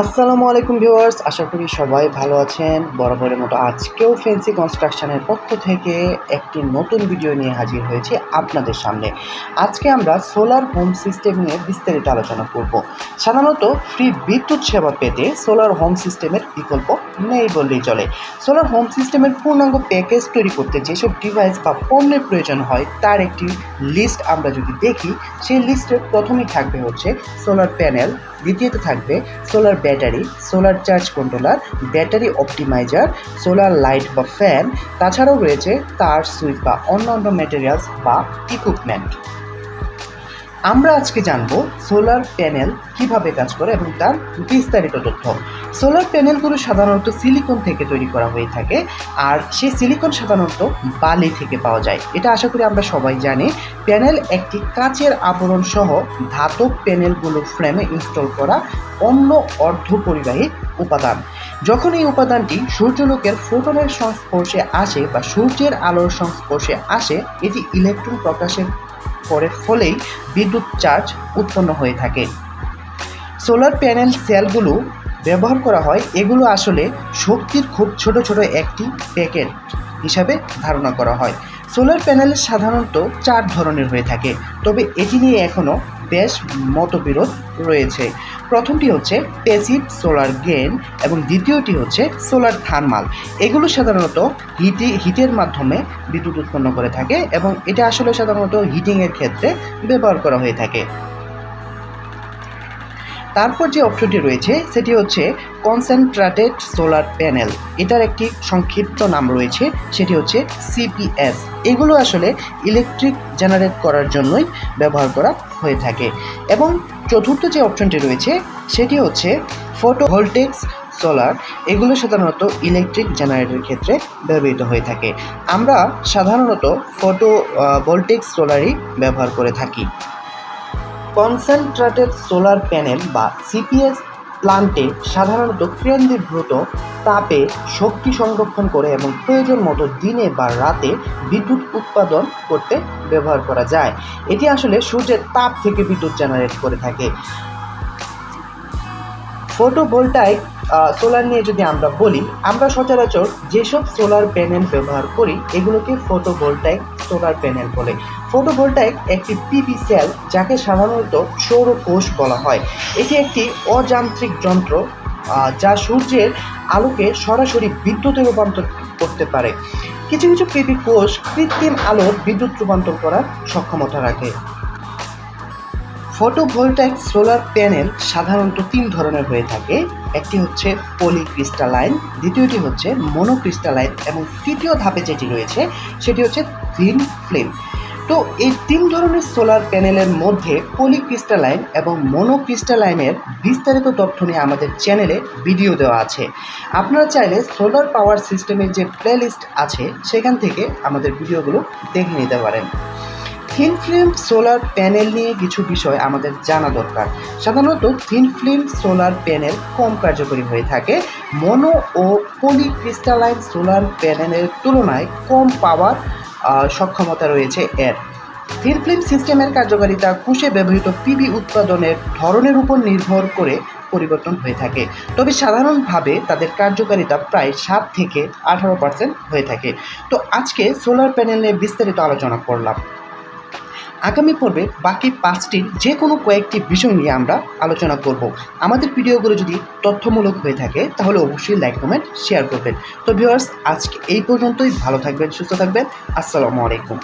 আসসালামু আলাইকুম ভিউয়ার্স, আশা করি সবাই ভালো আছেন। বরাবরের মতো আজকেও ফেন্সি কনস্ট্রাকশনের পক্ষ থেকে একটি নতুন ভিডিও নিয়ে হাজির হয়েছি আপনাদের সামনে। আজকে আমরা সোলার হোম সিস্টেম নিয়ে বিস্তারিত আলোচনা করব। সাধারণত ফ্রি বিদ্যুৎ সেবা পেতে সোলার হোম সিস্টেমের বিকল্প নেই বললেই চলে। সোলার হোম সিস্টেমের পূর্ণাঙ্গ প্যাকেজ তৈরি করতে যেসব ডিভাইস বা পণ্যের প্রয়োজন হয় তার একটি লিস্ট আমরা যদি দেখি, সেই লিস্টের প্রথমেই থাকবে হচ্ছে সোলার প্যানেল, দ্বিতীয়ত থাকবে solar battery, solar charge controller, battery optimiser, solar light বা ফ্যান, তাছাড়াও রয়েছে তার সুইচ বা অন্যান্য ম্যাটেরিয়ালস বা ইকুইপমেন্ট। আমরা আজকে জানব সোলার প্যানেল কিভাবে কাজ করে এবং তার বিস্তারিত তথ্য। সোলার প্যানেলগুলো সাধারণত সিলিকন থেকে তৈরি করা হয়ে থাকে, আর সেই সিলিকন সাধারণত বালি থেকে পাওয়া যায়। এটা আশা করি আমরা সবাই জানি। প্যানেল একটি কাচের আবরণ সহ ধাতব প্যানেলগুলো ফ্রেমে ইনস্টল করা অন্য অর্ধপরিবাহী উপাদান। যখন এই উপাদানটি সূর্যালোকের ফোটনের সংস্পর্শে আসে বা সূর্যের আলোর সংস্পর্শে আসে, এটি ইলেকট্রন প্রকাশের পরে ফলেই বিদ্যুৎ চার্জ উৎপন্ন হয়ে থাকে। সোলার প্যানেল সেলগুলো ব্যবহার করা হয়, এগুলো আসলে শক্তির খুব ছোট ছোট একটি প্যাকেট হিসাবে ধারণা করা হয়। সোলার প্যানেল সাধারণত 4 ধরনের হয়ে থাকে, তবে এটি নিয়ে এখনও বেশ মতবিরোধ রয়েছে। প্রথমটি হচ্ছে প্যাসিভ সোলার গেন এবং দ্বিতীয়টি হচ্ছে সোলার থার্মাল। এগুলো সাধারণত হিটের মাধ্যমে বিদ্যুৎ উৎপন্ন করে থাকে এবং এটা আসলে সাধারণত হিটিংয়ের ক্ষেত্রে ব্যবহার করা হয়ে থাকে। তারপর যে অপশনটি রয়েছে সেটি হচ্ছে কনসেন্ট্রেটেড সোলার প্যানেল। এটার একটি সংক্ষিপ্ত নাম রয়েছে, সেটি হচ্ছে সিপিএস। এগুলো আসলে ইলেকট্রিক জেনারেট করার জন্যই ব্যবহার করা হয়ে থাকে। এবং চতুর্থ যে অপশনটি রয়েছে সেটি হচ্ছে ফটোভোল্টেক সোলার। এগুলো সাধারণত ইলেকট্রিক জেনারেটরের ক্ষেত্রে ব্যবহৃত হয়ে থাকে। আমরা সাধারণত ফটোভোল্টেক সোলারই ব্যবহার করে থাকি। কনসেন্ট্রেটেড সোলার প্যানেল বা সিপিএস প্লান্টে সাধারণত কেন্দ্রীভূত তাপে শক্তি সংরক্ষণ করে এবং প্রয়োজন মতো দিনে বা রাতে বিদ্যুৎ উৎপাদন করতে ব্যবহার করা যায়। এটি আসলে সূর্যের তাপ থেকে বিদ্যুৎ জেনারেট করে থাকে। ফটোভোল্টাইক সোলার নিয়ে যদি আমরা বলি, আমরা সচরাচর যেসব সোলার প্যানেল ব্যবহার করি এগুলোকে ফটোভোল্টাইক সোলার প্যানেল বলে। ফটোভোল্টাইক একটি পিভি সেল, যাকে সাধারণত সৌর কোষ বলা হয়। এটি একটি অযান্ত্রিক যন্ত্র যা সূর্যের আলোকে সরাসরি বিদ্যুতে রূপান্তর করতে পারে। কিছু কিছু পিভি কোষ কৃত্রিম আলোর বিদ্যুৎ রূপান্তর করার সক্ষমতা রাখে। ফটোভোল্টাইক সোলার প্যানেল সাধারণত 3 ধরনের হয়ে থাকে। একটি হচ্ছে পলিক্রিস্টালাইন, দ্বিতীয়টি হচ্ছে মনোক্রিস্টালাইন এবং তৃতীয় ধাপে যেটি রয়েছে সেটি হচ্ছে থিন ফিল্ম। তো এই 3 ধরনের সোলার প্যানেলের মধ্যে পলিক্রিস্টালাইন এবং মনোক্রিস্টালাইনের বিস্তারিত তথ্য নিয়ে আমাদের চ্যানেলে ভিডিও দেওয়া আছে। আপনারা চাইলে সোলার পাওয়ার সিস্টেমের যে প্লেলিস্ট আছে সেখান থেকে আমাদের ভিডিওগুলো দেখে নিতে পারেন। থিন ফিল্ম সোলার প্যানেল নিয়ে কিছু বিষয় আমাদের জানা দরকার। সাধারণত থিন ফিল্ম সোলার প্যানেল কম কার্যকরী হয়ে থাকে। মনো ও পলিক্রিস্টালাইন সোলার প্যানেলের তুলনায় কম পাওয়ার সক্ষমতা রয়েছে এর। থিন ফিল্ম সিস্টেমের কার্যকারিতা কোষে ব্যবহৃত পিভি উৎপাদনের ধরনের উপর নির্ভর করে পরিবর্তন হয়ে থাকে, তবে সাধারণভাবে তাদের কার্যকারিতা প্রায় 7 থেকে 18% হয়ে থাকে। তো আজকে সোলার প্যানেল নিয়ে বিস্তারিত আলোচনা করলাম। আগামী পর্বে বাকি 5টির যে কোনো কয়েকটি বিষয় নিয়ে আমরা আলোচনা করব। আমাদের ভিডিওগুলো যদি তথ্যমূলক হয়ে থাকে তাহলে অবশ্যই লাইক, কমেন্ট, শেয়ার করবেন। তো ভিউয়ার্স, আজকে এই পর্যন্তই। ভালো থাকবেন, সুস্থ থাকবেন। আসসালামু আলাইকুম।